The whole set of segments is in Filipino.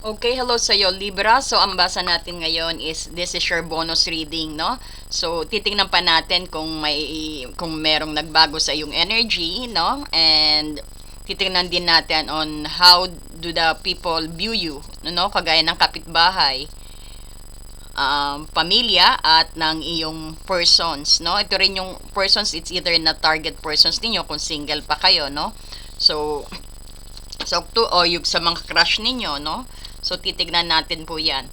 Okay, hello sa'yo, Libra. So, ang basa natin ngayon is this is your bonus reading, no? So, titingnan pa natin kung merong nagbago sa iyong energy, no? And titingnan din natin on how do the people view you, no? Kagaya ng kapitbahay, pamilya at ng iyong persons, no? Ito rin yung persons, it's either na target persons ninyo kung single pa kayo, no? So to o yung sa mga crush ninyo, no? So titignan natin po 'yan.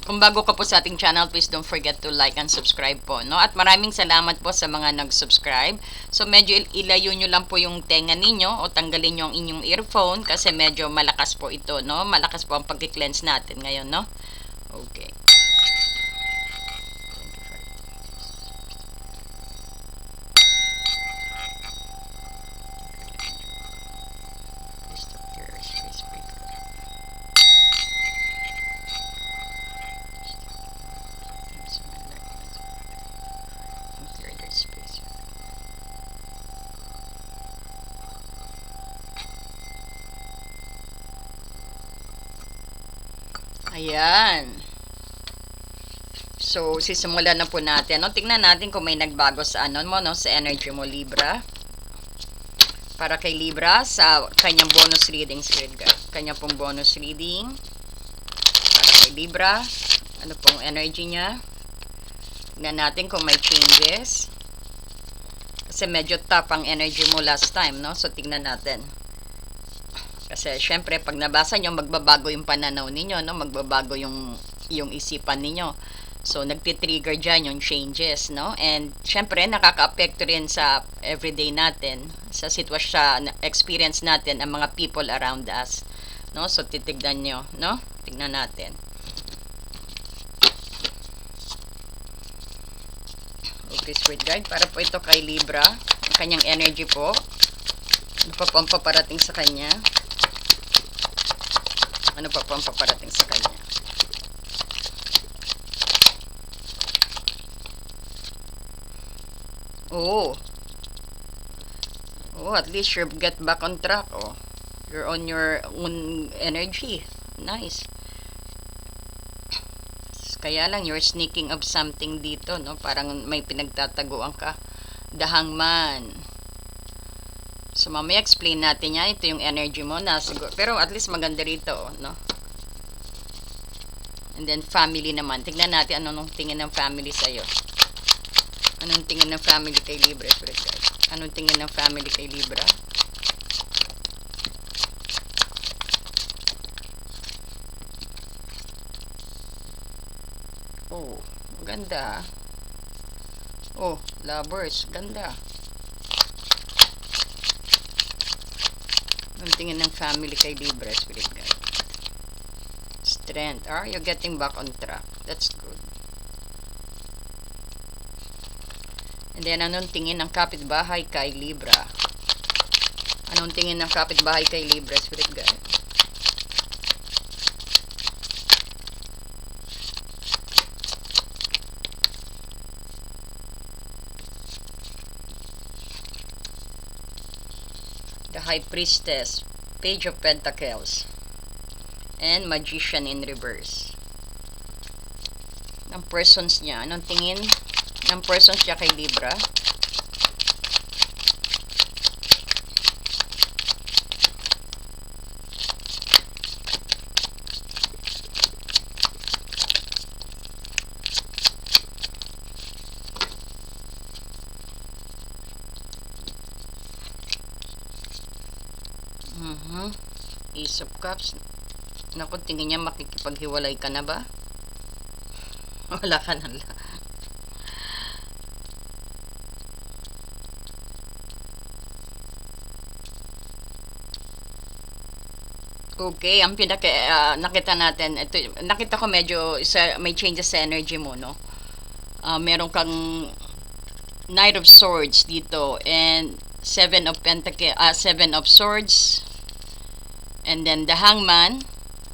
Kung bago ka po sa ating channel, please don't forget to like and subscribe po, no? At maraming salamat po sa mga nag-subscribe. So medyo ilayo nyo lang po yung tenga ninyo o tanggalin nyo ang inyong earphone kasi medyo malakas po ito, no? Malakas po ang pag-cleanse natin ngayon, no? Okay. Ayan. So, sisimulan na po natin. No? Tingnan natin kung may nagbago sa ano mo, no? Sa energy mo, Libra. Para kay Libra, sa kanyang bonus reading, Spirit Guide. Kanya pong bonus reading. Para kay Libra. Ano pong energy niya. Tingnan natin kung may changes. Kasi medyo top ang energy mo last time, no? So, tingnan natin. Kasi, syempre, pag nabasa nyo, magbabago yung pananaw ninyo, no? Magbabago yung isipan ninyo. So, nagtitrigger dyan yung changes, no? And, syempre, nakaka-apekto rin sa everyday natin, sa sitwasyon, sa experience natin, ang mga people around us, no? So, titignan nyo, no? Tignan natin. Okay, Spirit Guide, para po ito kay Libra, ang kanyang energy po. Ano pa po ang paparating sa kanya? Ano pa po ang paparating sa kanya? Oh. Oh, at least you get back on track. Oh. You're on your own energy. Nice. Kaya lang, you're sneaking up something dito, no? Parang may pinagtataguan ka. The Hangman. So, mamaya explain natin yan. Ito yung energy mo na siguro. Pero at least maganda rito, no? And then, family naman. Tignan natin ano nung tingin ng family sa'yo. Anong tingin ng family kay Libra? Anong tingin ng family kay Libra? Oh, ganda. Oh, lovers. Ganda. Anong tingin ng family kay Libra, Spirit Guide? Strength. You're getting back on track. That's good. And then, anong tingin ng kapitbahay kay Libra? Anong tingin ng kapitbahay kay Libra, Spirit Guide? The High Priestess, Page of Pentacles, and Magician in reverse. Ng persons niya. Anong tingin ng persons niya kay Libra? Ace of Cups. Naku, tingin niya makikipaghiwalay ka na ba? Wala ka na lang. Okay, ang nakita natin, ito, nakita ko medyo may changes sa energy mo, no? Meron kang Knight of Swords dito and Seven of Swords, and then the Hangman.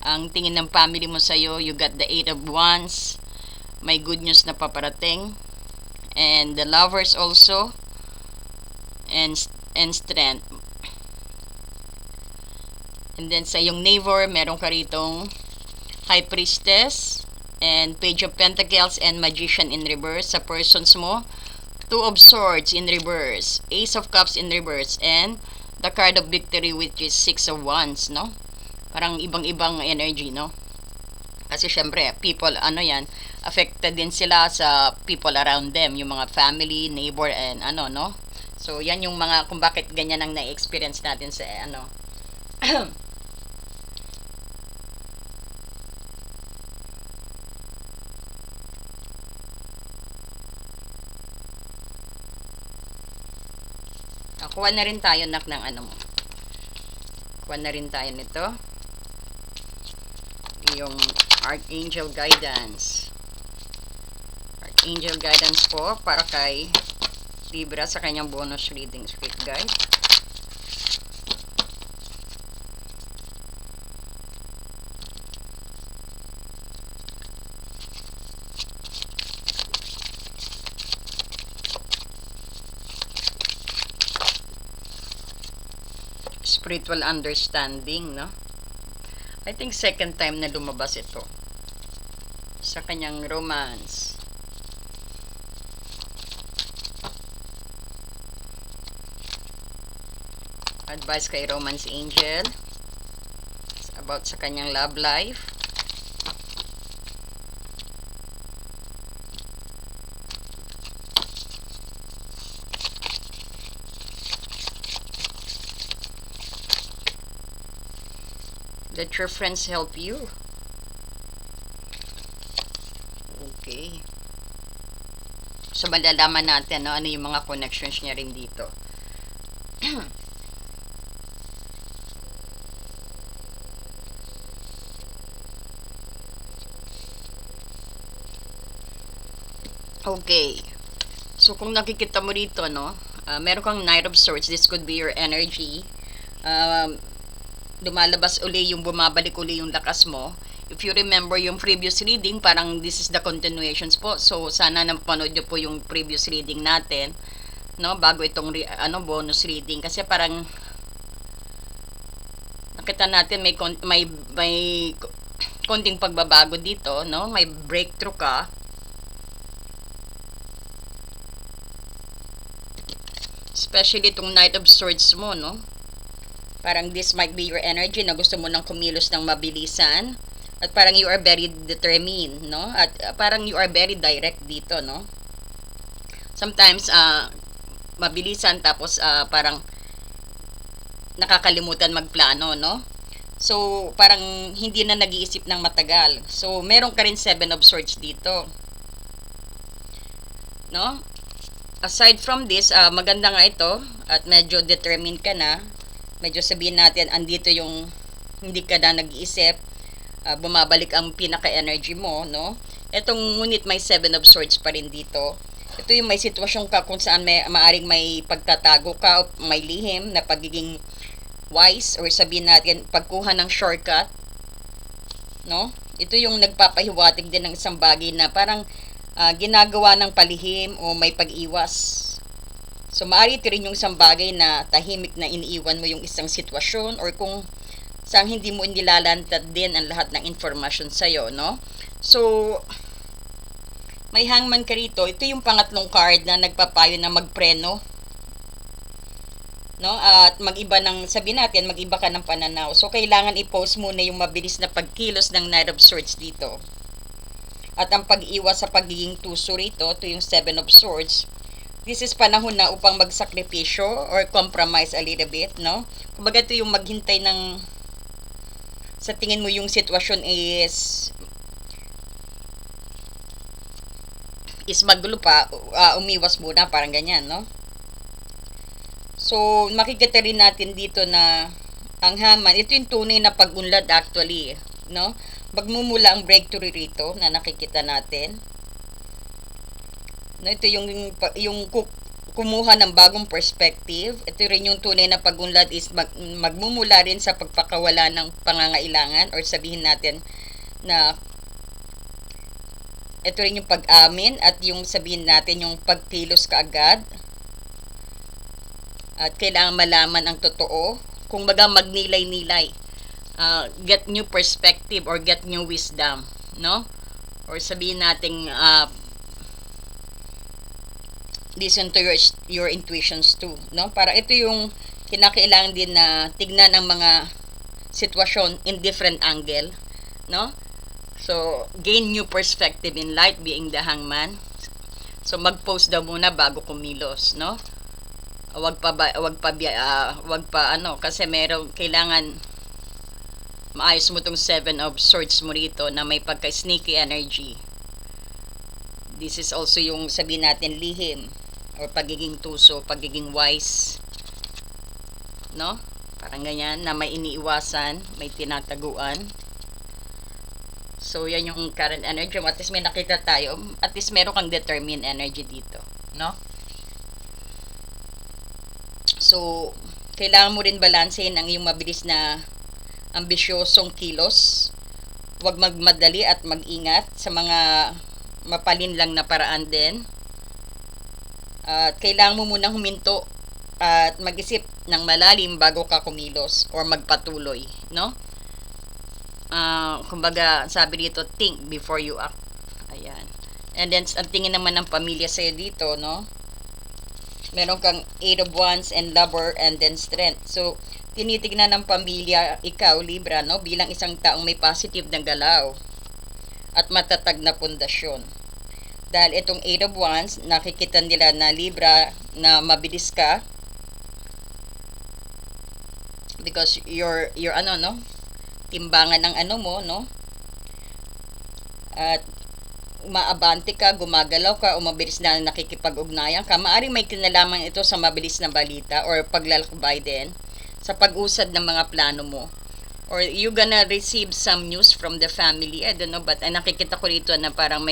Ang tingin ng family mo sa'yo, you got the Eight of Wands. May good news na paparating. And the Lovers also. And Strength. And then sa iyong neighbor, meron ka ritong High Priestess and Page of Pentacles and Magician in reverse. Sa persons mo, Two of Swords in reverse, Ace of Cups in reverse, and the card of victory, which is Six of Wands, no? Parang ibang-ibang energy, no? Kasi syempre, people, ano yan, affected din sila sa people around them, yung mga family, neighbor, and ano, no? So, yan yung mga, kung bakit ganyan ang na-experience natin sa, ano. Kuha na rin tayo, nak, ng ano mo. Kuha na rin tayo nito. Yung Archangel Guidance. Archangel Guidance po para kay Libra sa kanyang bonus reading, Spirit Guide. Spiritual understanding, no? I think second time na lumabas ito sa kanyang romance. Advice kay Romance Angel about sa kanyang love life. Let your friends help you. Okay. So, malalaman natin, no, ano yung mga connections niya rin dito. Okay. So, kung nakikita mo dito, no, meron kang Knight of Swords. This could be your energy. Lumalabas uli yung bumabalik uli yung lakas mo. If you remember yung previous reading, parang this is the continuations po. So, sana napanood nyo po yung previous reading natin, no, bago itong bonus reading. Kasi parang nakita natin may konting pagbabago dito, no? May breakthrough ka. Especially itong Knight of Swords mo, no? Parang this might be your energy na gusto mo nang kumilos ng mabilisan. At parang you are very determined, no? At parang you are very direct dito, no? Sometimes, mabilisan tapos parang nakakalimutan magplano, no? So, parang hindi na nag-iisip ng matagal. So, meron ka rin Seven of Swords dito. No? Aside from this, maganda nga ito at medyo determined ka na. Medyo sabihin natin, andito yung hindi ka na nag-iisip, bumabalik ang pinaka-energy mo, no? Etong ngunit may Seven of Swords pa rin dito. Ito yung may sitwasyon ka kung saan maaring may pagtatago ka o may lihim na pagiging wise or sabihin natin pagkuha ng shortcut, no? Ito yung nagpapahiwatig din ng isang bagay na parang ginagawa ng palihim o may pag-iwas. So, maaari ito rin yung isang bagay na tahimik na iniiwan mo yung isang sitwasyon or kung saan hindi mo inilalantad din ang lahat ng informasyon sa'yo, no? So, may hangman ka rito. Ito yung pangatlong card na nagpapayo na magpreno, no? At mag-iba ng, sabihin natin, mag-iba ka ng pananaw. So, kailangan i-post muna yung mabilis na pagkilos ng Knight of Swords dito. At ang pag-iwas sa pagiging tuso rito, ito yung Seven of Swords. This is panahon na upang magsakripisyo or compromise a little bit, no? Kumbaga ito yung maghintay ng, sa tingin mo yung sitwasyon is magulo pa, umiwas muna, parang ganyan, no? So, makikita rin natin dito na ang Haman, ito yung tunay na pag-unlad actually, no? Magmumula ang breakthrough rito na nakikita natin. No, ito yung kumuha ng bagong perspective. Ito rin yung tunay na pag-unlad is magmumula rin sa pagpakawala ng pangangailangan or sabihin natin na ito rin yung pag-amin at yung sabihin natin yung pagkilos kaagad. At kailangan malaman ang totoo. Kung baga magnilay-nilay. get new perspective or get new wisdom, no? Or sabihin nating listen to your intuitions too, no? Para ito yung kinakailangan din na tignan ang mga sitwasyon in different angle, no? So, gain new perspective in life being the hangman. So, mag-post daw muna bago kumilos, no? Wag pa ano kasi meron kailangan maayos mo tong 7 of Swords mo rito na may pagka-sneaky energy. This is also yung sabihin natin lihim or pagiging tuso, pagiging wise, no? Parang ganyan na may iniiwasan, may tinataguan. So, yan yung current energy mo. At least may nakita tayo. At least meron kang determined energy dito, no? So, kailangan mo rin balansehin ang iyong mabilis na ambisyosong kilos. Huwag magmadali at mag-ingat sa mga mapalin lang na paraan din. At kailangan mo munang huminto at mag-isip ng malalim bago ka kumilos or magpatuloy, no? Kumbaga, sabi dito, think before you act. Ayan. And then, ang tingin naman ng pamilya sa'yo dito, no? Meron kang 8 of Wands and Lover and then Strength. So, tinitignan ng pamilya, ikaw, Libra, no? Bilang isang taong may positive na galaw at matatag na pundasyon. Dahil itong 8 of Wands, nakikita nila na Libra na mabilis ka because you're ano, no? Timbangan ng ano mo, no? At umaabante ka, gumagalaw ka, o mabilis na nakikipag-ugnayan ka. Maaring may kinalaman ito sa mabilis na balita or paglalakbay din sa pag-usad ng mga plano mo. Or you gonna receive some news from the family. I don't know, but nakikita ko rito na parang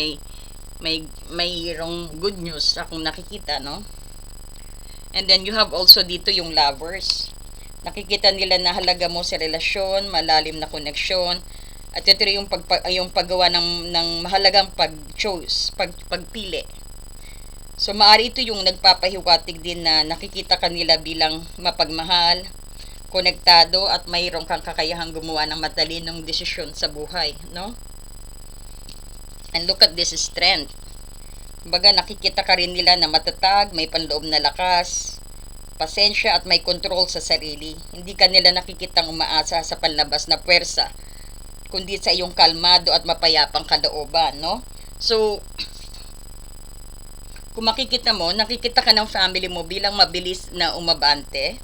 mayroong good news akong nakikita, no? And then you have also dito yung Lovers. Nakikita nila na halaga mo sa relasyon, malalim na koneksyon, at ito rin yung paggawa ng mahalagang pagpili. So, maaari ito yung nagpapahiwatig din na nakikita kanila bilang mapagmahal, konektado, at mayroong kang kakayahang gumawa ng matalinong desisyon sa buhay, no? And look at this strength. Kumbaga, nakikita ka rin nila na matatag, may panloob na lakas, pasensya at may control sa sarili. Hindi ka nila nakikitang umaasa sa panlabas na puwersa, kundi sa iyong kalmado at mapayapang kalooban, no? So, kung makikita mo, nakikita ka ng family mo bilang mabilis na umabante,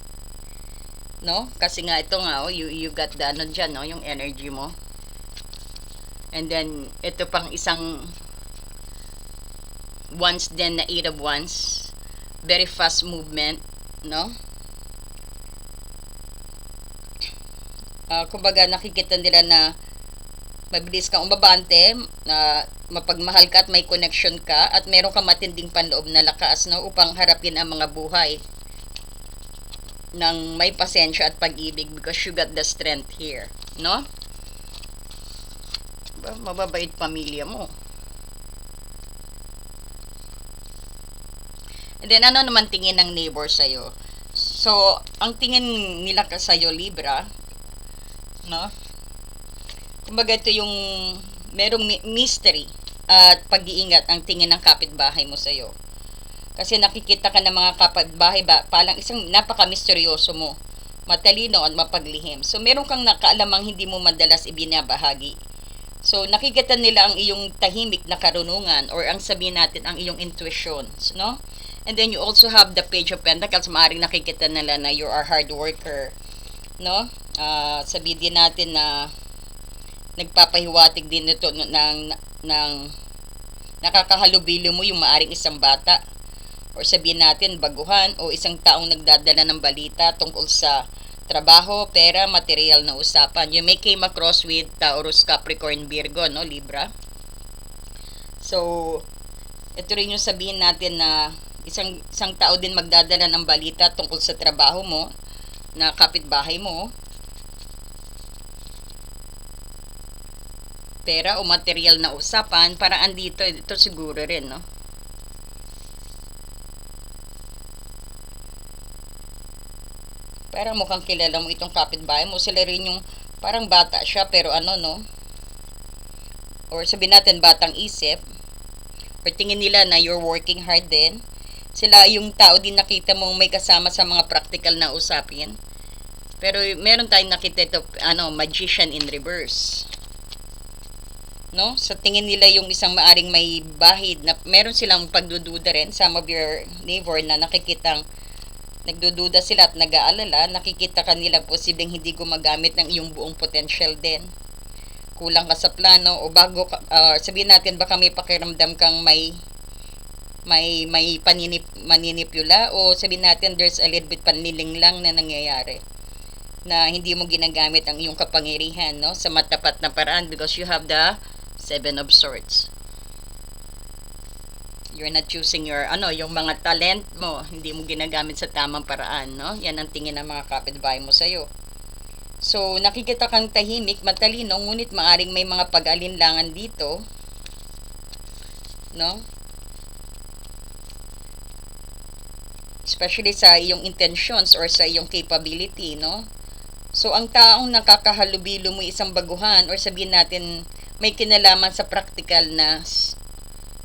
no? Kasi nga ito nga, you got the ano dyan, no? Yung energy mo. And then, ito pang isang Wands din na 8 of Wands. Very fast movement, no? Kumbaga nakikita nila na mabilis kang umabante, na mapagmahal ka at may connection ka at meron kang matinding panloob na lakas, no, upang harapin ang mga buhay ng may pasensya at pag-ibig because you got the strength here, no? Mababait pamilya mo. And then, ano naman tingin ng neighbor sa'yo? So, ang tingin nila sa'yo, Libra, no? Kumbaga, ito yung merong mystery at pag-iingat ang tingin ng kapitbahay mo sa'yo. Kasi nakikita ka ng mga kapitbahay palang isang napaka-misteryoso mo, matalino at mapaglihim. So, meron kang nakaalamang hindi mo madalas ibinabahagi. So, nakikita nila ang iyong tahimik na karunungan or ang sabihin natin, ang iyong intuitions, no? And then you also have the Page of Pentacles. Maaaring nakikita nila na you are hard worker, no? Sabihin din natin na nagpapahiwatig din ito ng nakakahalubilo mo yung maaring isang bata or sabihin natin baguhan o isang taong nagdadala ng balita tungkol sa trabaho, pera, material na usapan. You may came across with Taurus, Capricorn, Virgo, no, Libra. So, ito rin yung sabihin natin na isang tao din magdadala ng balita tungkol sa trabaho mo, na kapitbahay mo, pera o material na usapan, para andito, ito siguro rin, no? Para mukhang kilala mo itong kapitbahay mo, sila rin yung Parang bata siya, pero ano, no? Or sabihin natin, batang isip. Or tingin nila na you're working hard din. Sila yung tao din nakita mong may kasama sa mga practical na usapin. Pero meron tayong nakita ito, magician in reverse. No? Sa tingin nila yung isang maaring may bahid na meron silang pagdududa rin. Some of your neighbor na nakikitang nagdududa sila at nag-aalala, nakikita kanila posibleng hindi gumagamit ng iyong buong potential din. Kulang ka sa plano o bago ka, sabihin natin baka may pakiramdam kang may maninipula o sabihin natin there's a little bit panliling lang na nangyayari na hindi mo ginagamit ang iyong kapangyarihan, no, sa matapat na paraan because you have the 7 of Swords. You're not choosing yung mga talent mo, hindi mo ginagamit sa tamang paraan, no? Yan ang tingin ng mga kapitbahay mo sa'yo. So, nakikita kang tahimik, matalino, ngunit maaring may mga pag-alinlangan dito, no? Especially sa iyong intentions or sa iyong capability, no? So, ang taong nakakahalubilo mo isang baguhan or sabihin natin may kinalaman sa practical na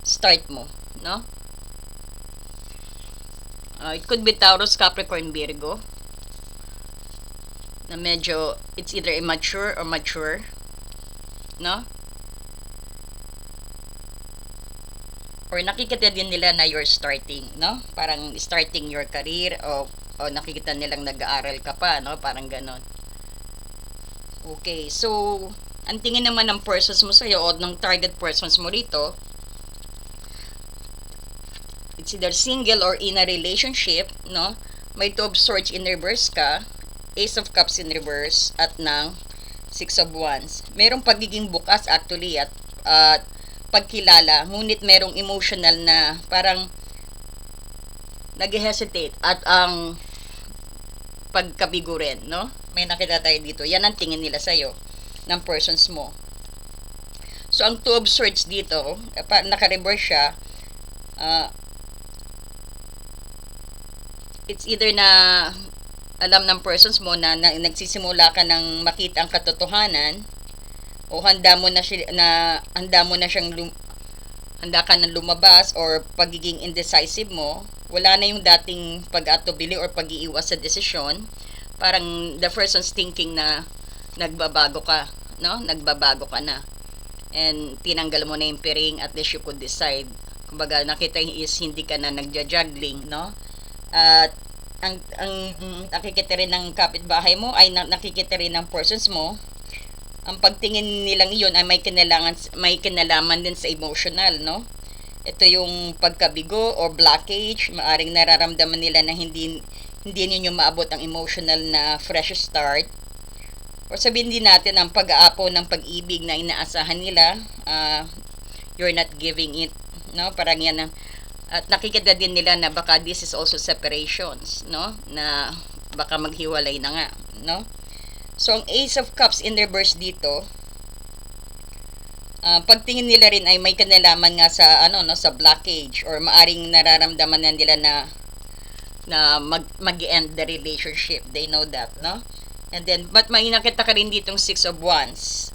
start mo, no? It could be Taurus, Capricorn, Virgo. Na medyo, it's either immature or mature, no? Or nakikita din nila na you're starting, no? Parang starting your career o nakikita nilang nag-aaral ka pa, no? Parang ganon. Okay, so, ang tingin naman ng persons mo sa'yo o ng target persons mo rito, it's either single or in a relationship, no? May 2 of Swords in reverse ka, Ace of Cups in reverse, at ng 6 of Wands. Merong pagiging bukas actually at pagkilala, ngunit merong emotional na parang nag-hesitate at ang pagkabigo rin, no? May nakita tayo dito. Yan ang tingin nila sa'yo ng persons mo. So, ang 2 of Swords dito, naka-reverse siya, it's either na alam ng persons mo na nagsisimula ka ng makita ang katotohanan o handa ka nang lumabas or pagiging indecisive mo, wala na yung dating pag-atubili or pag-iiwas sa desisyon. Parang the person's thinking na nagbabago ka, no? Nagbabago ka na. And tinanggal mo na yung piring, at least you could decide. Kumbaga, nakita is hindi ka na nagja-juggling, no? At ang nakikita rin ng kapitbahay mo ay nakikita rin ng persons mo. Ang pagtingin nilang iyon ay may kinalaman din sa emotional, no? Ito yung pagkabigo or blockage, maaring nararamdaman nila na hindi ninyo maabot ang emotional na fresh start. O sabihin din natin ang pag-aapaw ng pag-ibig na inaasahan nila, you're not giving it, no? Parang yan ang, at nakikita din nila na baka this is also separations, no? Na baka maghiwalay na nga, no? So, ang Ace of Cups in reverse dito, pagtingin nila rin ay may kinalaman nga sa, sa blockage or maaring nararamdaman na nila na mag-end the relationship. They know that, no? And then, but may nakita ka rin ditong 6 of Wands.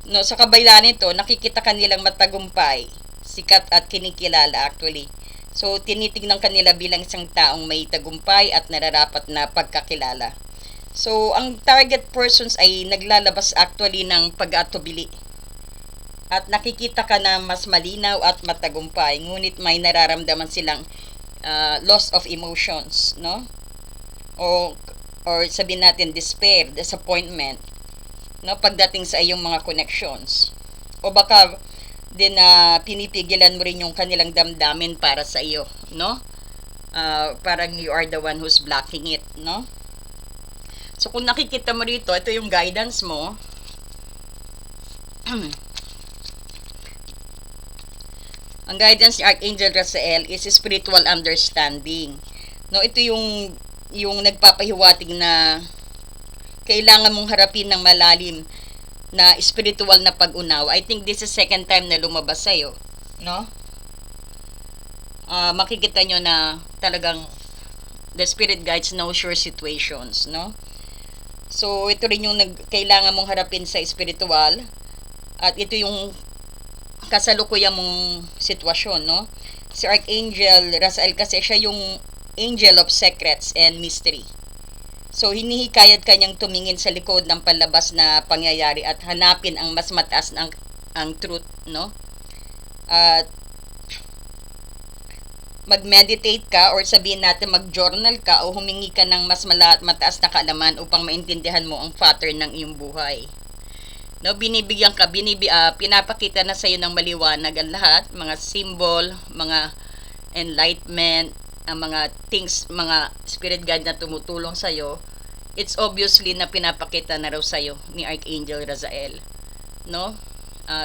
No, sa kabila nito, nakikita kanilang matagumpay, sikat at kinikilala actually. So, tinitignan kanila bilang isang taong may tagumpay at nararapat na pagkakilala. So, ang target persons ay naglalabas actually ng pag-atubili. At nakikita ka na mas malinaw at matagumpay, ngunit may nararamdaman silang loss of emotions, no? Or sabihin natin despair, disappointment, no? Pagdating sa iyong mga connections. O baka din pinipigilan mo rin yung kanilang damdamin para sa iyo, no? Parang you are the one who's blocking it, no? So, kung nakikita mo rito, ito yung guidance mo. Ang guidance ni Archangel Raziel is spiritual understanding. No, ito yung nagpapahiwatig na kailangan mong harapin ng malalim na spiritual na pag-unawa. I think this is second time na lumabas sa'yo, no? Makikita nyo na talagang the spirit guides knows your situations, no? So, ito rin yung kailangan mong harapin sa spiritual. At ito yung kasalukuyan mong sitwasyon, no? Si Archangel Raziel kasi siya yung angel of secrets and mystery. So, hinihikayat kanyang tumingin sa likod ng palabas na pangyayari at hanapin ang mas mataas ng ang truth, no? At mag-meditate ka or sabihin natin mag-journal ka o humingi ka ng mas mataas na kaalaman upang maintindihan mo ang pattern ng iyong buhay. No, binibigyan ka, pinapakita na sa iyo ng maliwanag ang lahat, mga symbol, mga enlightenment, ang mga things, mga spirit guide na tumutulong sa iyo. It's obviously na pinapakita na raw sa iyo ni Archangel Raziel, no?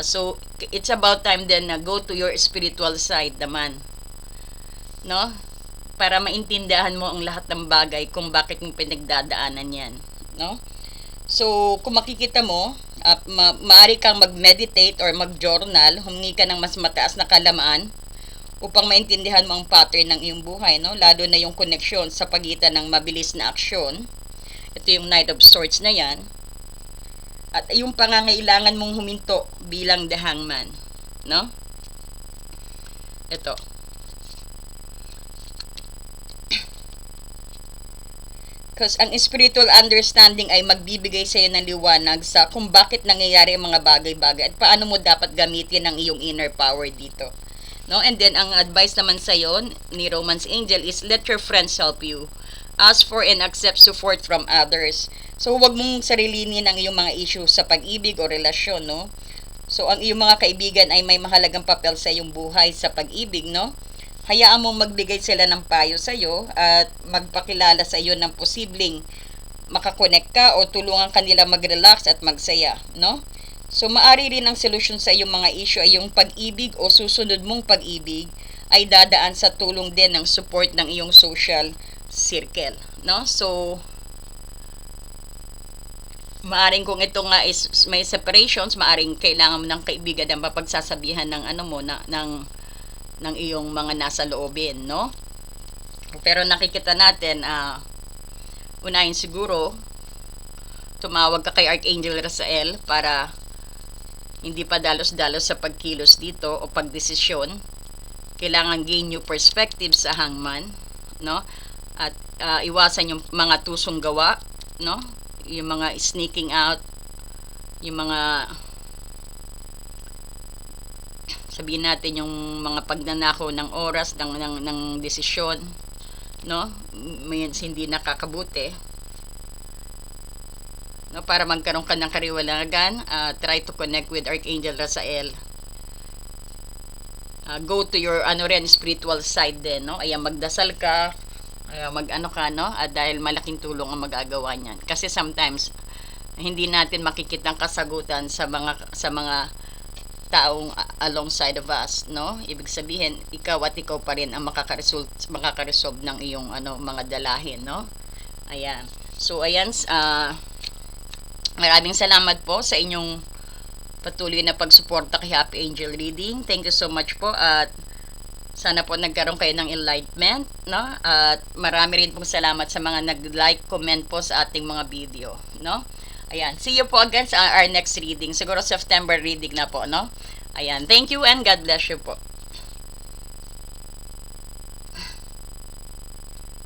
So it's about time then na go to your spiritual side naman, no? Para maintindihan mo ang lahat ng bagay kung bakit mo pinagdadaanan yan, no? So kung makikita mo, maaari kang mag-meditate or mag-journal, humingi ka ng mas mataas na kalamaan upang maintindihan mo ang pattern ng iyong buhay, no? Lalo na yung connection sa pagitan ng mabilis na aksyon. Ito yung Knight of Swords na yan. At yung pangangailangan mong huminto bilang the Hangman, no? Ito. Because ang spiritual understanding ay magbibigay sa iyo ng liwanag sa kung bakit nangyayari ang mga bagay-bagay at paano mo dapat gamitin ang iyong inner power dito. No? And then, ang advice naman sa iyo ni Romance Angel is let your friends help you. Ask for and accept support from others. So, huwag mong sarilinin ang iyong mga issues sa pag-ibig o relasyon, no? So, ang iyong mga kaibigan ay may mahalagang papel sa iyong buhay sa pag-ibig, no? Hayaan mong magbigay sila ng payo sa iyo at magpakilala sa iyo ng posibleng makakonect ka o tulungan kanila mag-relax at magsaya, no? So, maari rin ang solusyon sa iyong mga issue ay yung pag-ibig o susunod mong pag-ibig ay dadaan sa tulong din ng support ng iyong social circle, no? So, maaring kung ito nga is may separations, maaring kailangan mo ng kaibigan na mapagsasabihan ng ano mo, ng iyong mga nasa loobin, no? Pero nakikita natin, unahin siguro, tumawag ka kay Archangel Raziel para hindi pa dalos-dalos sa pagkilos dito o pagdesisyon. Kailangan gain new perspective sa Hangman, no? At iwasan yung mga tusong gawa, no? Yung mga sneaking out, yung mga sabihin natin yung mga pagnanakaw ng oras ng desisyon, no? Hindi nakakabuti. No, para magkaroon ka ng kariwalagan, try to connect with Archangel Raziel. Go to your spiritual side din, no? Ayan, magdasal ka, mag-ano ka, no? Dahil malaking tulong ang magagawa niyan. Kasi sometimes hindi natin makikita ang kasagutan sa mga taong alongside of us, no? Ibig sabihin, ikaw pa rin ang makaka-resolve ng iyong mga dalahin, no? Ayan. So ayan, maraming salamat po sa inyong patuloy na pagsuporta kay Happy Angel Reading. Thank you so much po at sana po nagkaroon kayo ng enlightenment, no? At marami rin pong salamat sa mga nag-like, comment po sa ating mga video, no? Ayan, see you po again sa our next reading. Siguro September reading na po, no? Ayan, thank you and God bless you po.